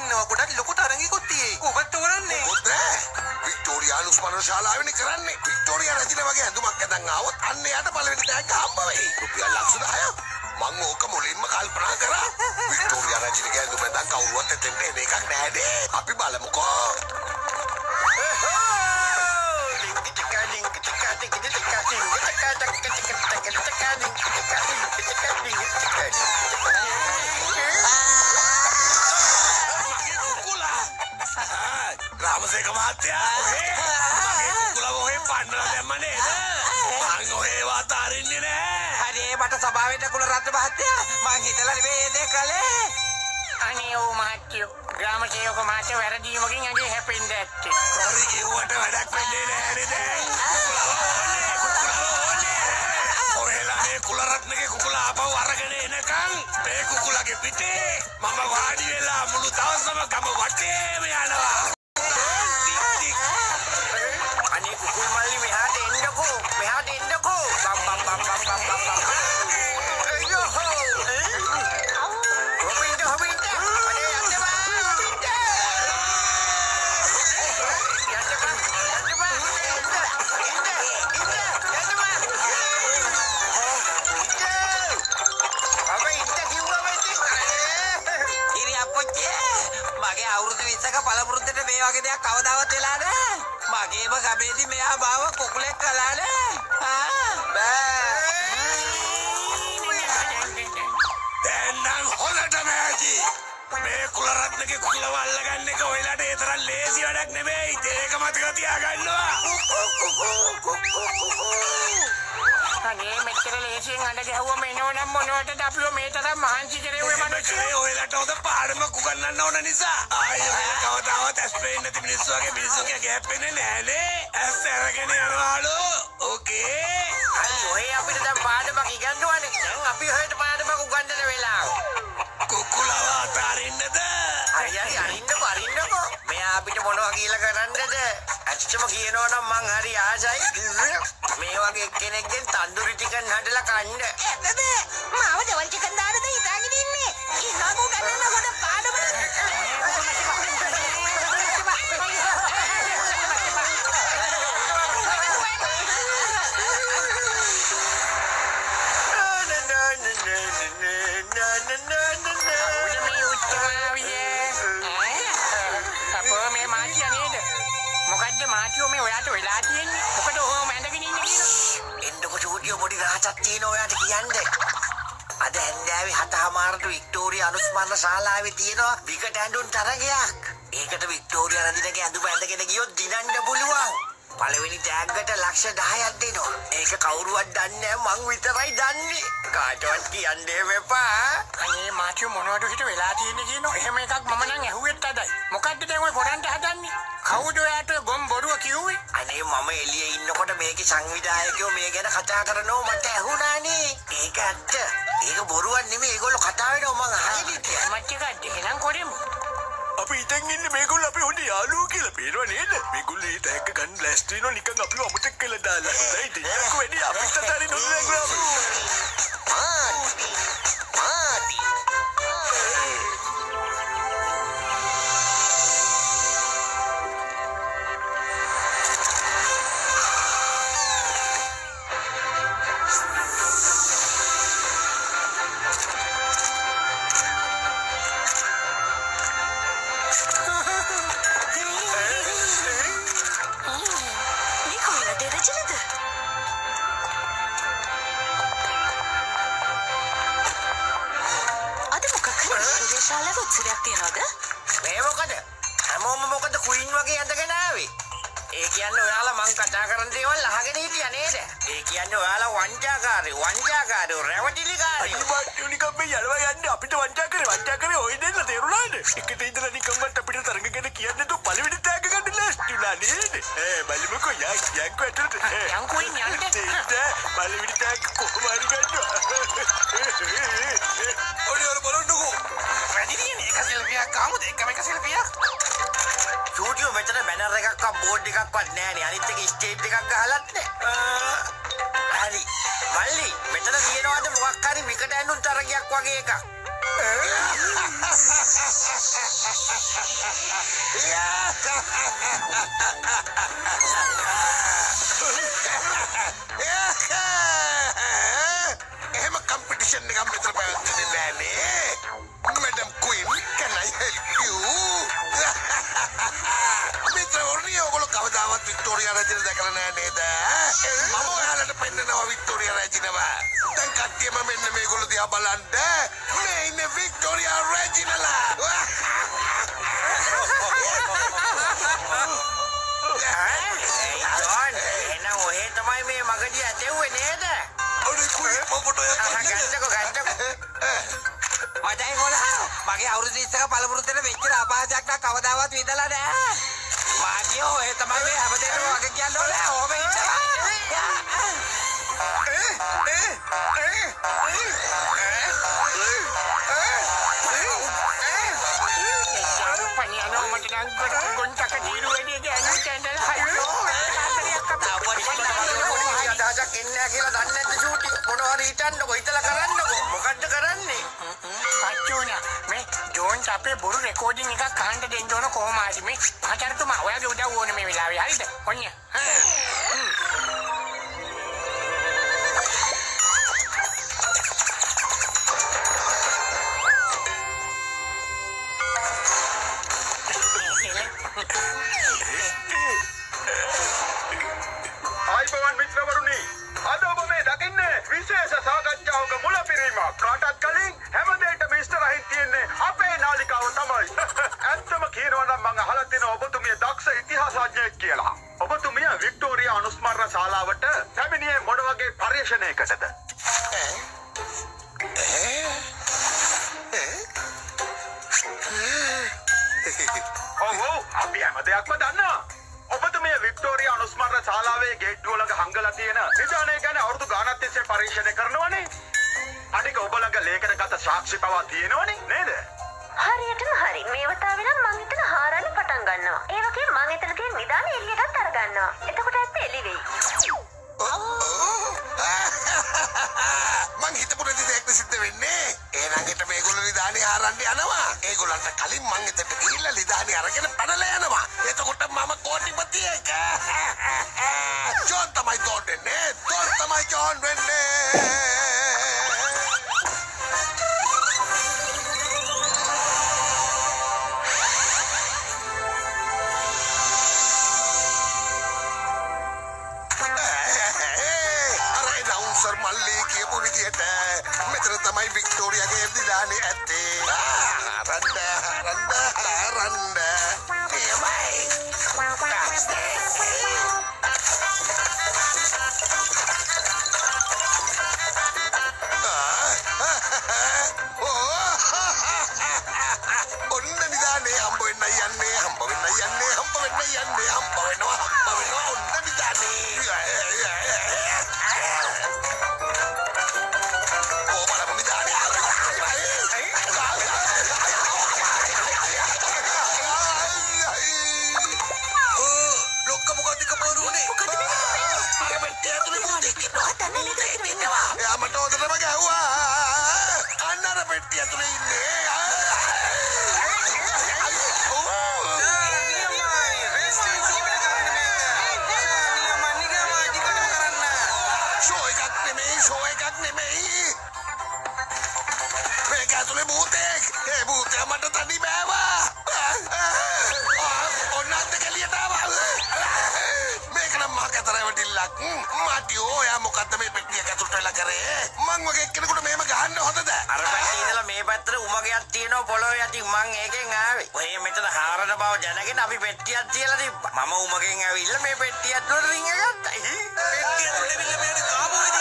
ඉන්නවා ගොඩක් ලොකු තරඟයකුත් තියෙයි. ඔබත් තෝරන්නේ. ඔබත් නෑ. වික්ටෝරියානු ස්මරණ ශාලාවෙනේ කරන්නේ. වික්ටෝරියා රජින වගේ ඇඳුමක් අඳන් ආවොත් අන්න යාට පළවෙනි තෑග්ග හම්බ වෙයි. රුපියල් ලක්ෂ 10ක්. මං ඕක මුලින්ම කල්පනා කරා. වික්ටෝරියා රජිනගේ ඇඳුම දැන් කවුරුවත් එතෙන්ට එන එකක් නෑ නේ. අපි බලමුකෝ. රාමසේක මහත්තයා මගේ කුකුලා ඔහේ පන්නලා දැම්ම නේද? මං ඔහේ වාතාරින්නේ නෑ. හරි මට සභාවට කුල රත්න මහත්තයා මං හිතලා නෙවෙයි ඒ දේ කළේ. අනේ ඕ මහත්තයෝ ග්‍රාමසේවක මහත්තයා වැරදීමකින් ඇගේ හැපෙන්න ඇත්තේ. සෝරි කිව්වට වැඩක් වෙන්නේ නෑ නේද? ඔහෙලා මේ කුල රත්නගේ කුකුලා ආපහු අරගෙන එනකන් මේ කුකුලාගේ පිටේ මම වාඩි වෙලා මුළු දවසම ගම වටේම යනවා. අනේ කුකුල් මල්ලි මෙහාට එන්නකෝ මෙහාට එන්නකෝ බම් බම් බම් බම් බම් බම් අයියෝ හොබින්ට අනේ යන්නවා මගේ අවුරුදු 20ක පළපුරුද්දට මේ වගේ දෙයක් කවදාවත් වෙලා නෑ. මගේම ගමේදී මෙයා මාව කුකුලෙක් කළා නේ. දැන් නම් හොඳට මෑජි. මේ කුල රත්නගේ කුකුලව අල්ලගන්න එක ඔයලාට ඒ තරම් ලේසි වැඩක් නෙමෙයි. ඒක මතක තියාගන්නවා. අනේ මෙච්චර ලේසියෙන් අඬ ගැහුවම එනවනම් මොනවටද අපිව මේ තරම් මහන්සි කරේ මනුස්සයෝ? ඔයලාට හොඳ පාඩමක් උගන්වන්න ඕන නිසා. ආයෙ කවදාවත් ඇස් පේන්නේ නැති මිනිස්සු වගේ මිනිස්සුන්ගේ ගැප්පෙන්නේ නෑනේ. ඇස් අරගෙන යනවාලු. ඕකේ. අයි ඔය අපිට දැන් පාඩමක් ඉගන්වන්නේ. දැන් අපි හොයට පාඩමක් උගන්වන්න වෙලාව. කුකුලව අතාරින්නද? හරි අරින්නකෝ. මෙයා අපිට මොනවා කියලා කරන්නද? ඇත්තම කියනවා නම් මං හරි ආසයි. මේ වගේ කෙනෙක්ගෙන් තන්දුරි ටිකක් හදලා කන්න. ඇත්තද? මාව දවල් ටිකක් දාන්නද හිතාගෙන ඉන්නේ. ඉන්නකෝ ගන්න හොඳ පාඩම. මොකද්ද මාටියෝ මේ ඔයාට වෙලා තියෙන්නේ? මොකද ඔහොම ඇඳගෙන ඉන්නේ කියලා? එන්නකො චූටියෝ පොඩි රහසක් තියෙන ඔයාට කියන්නේ. අද හැන්දෑවේ 7:00ට වික්ටෝරියා අනුස්මරණ ශාලාවේ තියෙනවා විකට ඇඳුම් තරගයක්. ඒකට වික්ටෝරියා රජිනගේ ඇඳුම ඇඳගෙන ගියොත් දිනන්න පුළුවන්. පළවෙනි ටැග්ගට ලක්ෂ 10ක් දෙනවා. ඒක කවුරුවත් දන්නේ නැහැ මං විතරයි දන්නේ. කාටවත් කියන්න එපා. අනේ මාටියෝ මොනවද හිත වෙලා තියෙන්නේ කියනවා. එහෙම එකක් මම නම් ඇහුවෙත් අදයි. මොකද්ද දැන් ඔය කරන්ට හදන්නේ? කවුද ඔයාට ගොම් බොරුව කිව්වේ? අනේ මම එළියේ ඉන්නකොට මේකේ සංවිධායකයෝ මේ ගැන කතා කරනවා මට ඇහුණානේ. ඒක ඇත්ත. ඒක බොරුවක් නෙමෙයි. ඒගොල්ලෝ කතා වෙනවා මං අහගෙන ඉතියා. මච්චකද්ද එහෙනම් කොරෙමු. අපි හිතන් ඉන්නේ මේගොල්ලෝ අපේ හොඳ යාළුවෝ කියලා පේනව නේද? මේගොල්ලෝ ඒ තෑග්ග ගන්න ලෑස්ති වෙනවා නිකන් අපිව අමතක කරලා දාලා. ඒයි දෙන්නකෝ වැඩි අපිට තරි නුදුරේ ශාලාව උත්සවයක් තියනවද? මේ මොකද? හැමෝම මොකද කුයින් වගේ ඇඳගෙන ආවේ? ඒ කියන්නේ ඔයාලා මං කතා කරන දේවල් අහගෙන හිටියා නේද? ඒ කියන්නේ ඔයාලා වංචාකාරයෝ රැවටිලිකාරයෝ. අනිවාර්යයෙන් නිකන් මේ යනවා යන්නේ අපිට වංචා කරේ ඔය දෙන්න තේරුණාද? එකට ඉඳලා නිකන් වට අපිට තරඟ ගැන කියන්නේ તો පළවෙනි තෑග්ග ගන්න ලෑස්ති උනා නේද? බලමුකෝ යන්කෝ ඇතුළට. යන්කෝ යන්නේ. පළවෙනි තෑග්ග කොහොම හරි ගන්නවා. ඔය බලන්නකෝ. වැඩි දිනේ එක සෙල්ෆියක් ආමුද? එක සෙල්ෆියක්. චූටියෝ මෙතන බැනර් එකක් බෝඩ් එකක්වත් නැහැනේ. අනිත් එක ස්ටේජ් එකක් ගහලත් නැහැ. හරි. මල්ලි මෙතන තියෙනවද මොකක් හරි විකට ඇඳුම් තරගයක් වගේ එකක්? එහෙම කම්පිටිෂන් එකක් මෙතන පැවැත්වෙන්නේ නෑනේ. Madam Queen, can I help you? මිත්‍රවරුනි, ඔයගොල්ලෝ කවදාවත් වික්ටෝරියා රජින දැකලා නෑ නේද? මම ඔයාලට පෙන්නනවා වික්ටෝරියා රජිනව. දැන් කට්ටියම මෙන්න මේගොල්ලෝ දිහා බලන්න. මේ ඉන්නේ වික්ටෝරියා රජිනලා. ජෝන් එහෙනම් ඔහෙ තමයි මේ මගදී ඇතෙව්වේ නේද? අනේ කුයි පොපටෝ ගන්නකො මටයි මොනවා මගේ අවුරුදු 20ක පළපුරුද්දට මෙච්චර අපහාසයක් නම් කවදාවත් විඳලා නෑ. මාතියෝ ඔය තමයි මේ හැමදේටම වගේ කියන්න ඕනේ. ඕම ඉන්නවා. පනියනෝ මට නම් ගොන්ටක දීරු වැඩි ගෑනු කැන්ඩල් හයිලෝ අදහසක් එන්නේ කියලා දන්නේ නැද්ද ෂූටි මොනවා හරි හිතන්නකො හිතලා කරන්නකො මොකද්ද කරන්නේ පච්චෝනා මේ ජෝන්ස් අපේ බොරු රෙකෝඩින් එකක් අහන්න දෙන්න ඕන කොහොම හරි මේ මචංතුමා ඔයාගේ උදව් ඕනේ මේ වෙලාවේ හරිද ඔන්න ආයිබෝවන් මිත්‍රවරුනි අද ඔබ මේ දකින්නේ විශේෂ සාකච්ඡාවක මුලපිරීමක් කාටත් කලින් හැමදේට මිස්ටර් අහින් තියන්නේ අපේ නාලිකාව තමයි ඇත්තම කියනවා නම් මම අහලා තියෙනවා ඔබතුමිය දක්ෂ ඉතිහාසඥයෙක් කියලා ඔබතුමිය වික්ටෝරියා අනුස්මරණ ශාලාවට පැමිණියේ මොන වගේ පර්යේෂණයකටද ඔව් අපි හැම දෙයක්ම දන්නවා ඔබතුමිය වික්ටෝරියා අනුස්මරණ ශාලාවේ ගේට්ටුව ළඟ හංගලා තියෙන නිධානය ගැන අවුරුදු ගානක් තිස්සේ පරීක්ෂණය කරනවනේ. අනික ඔබ ළඟ ලේඛනගත සාක්ෂි පවා තියෙනවනේ නේද? හරියටම හරි. මේ වතාවේ නම් මං හිතන හාරන්න පටන් ගන්නවා. ඒ වගේම මං එතන තියෙන නිදාන එළියටත් අර ගන්නවා. එතකොට ඇත්ත එළි වෙයි. මං හිතපු නැති දෙයක් සිද්ධ වෙන්නේ. එහෙනම් හිට මේගොල්ලෝ නිදානේ ආරන්න යනවා. ඒගොල්ලන්ට කලින් මං එතනට ගිහිල්ලා නිදානේ අරගෙන පැනලා යනවා. එතකොට මම කෝටිපතියෙක්. ජෝන් තමයි ජෝන් වෙන්නේ. ජෝන් තමයි ජෝන් වෙන්නේ. සර් මල්ලී කියපු විදිහට මෙතන තමයි වික්ටෝරියාගේ නිදානේ ඇත්තේ. ආරන්න එමයි. ඔන්න නිදානේ හම්බ වෙන්න යන්නේ ඔන්න නිදානේ. මට හොඳටම ගැහුවා. අන්න අර පෙට්ටිය ඇතුලේ ඉන්නේ. ෂෝ එකක් නෙමෙයි. මේක ඇතුලේ භූතෙක්. ඒ භූතයා මට තනි බෑවා. ඔන්න අත් දෙක එළියට ආවා. මේක නම් මහ කතරයි වටිල්ලක්. මාටියෝ ඔයා මොකද්ද මේ පෙට්ටිය ඇතුලට වෙලා කරේ? මං වගේ එක්කෙනෙකුට මෙහෙම ගහන්න හොඳද? අර පැත්තේ ඉඳලා මේ පැත්තට උමගයක් තියෙනවා පොළොවේ යටින් මං ඒකෙන් ආවේ. ඔය මෙතන හාරන බව දැනගෙන අපි පෙට්ටියක් තියලා තිබ්බා. මම උමගෙන් ඇවිල්ලා මේ පෙට්ටිය ඇතුලට රිංග ගත්තා. පෙට්ටිය තුලවිල්ල මේකට කාපුවේ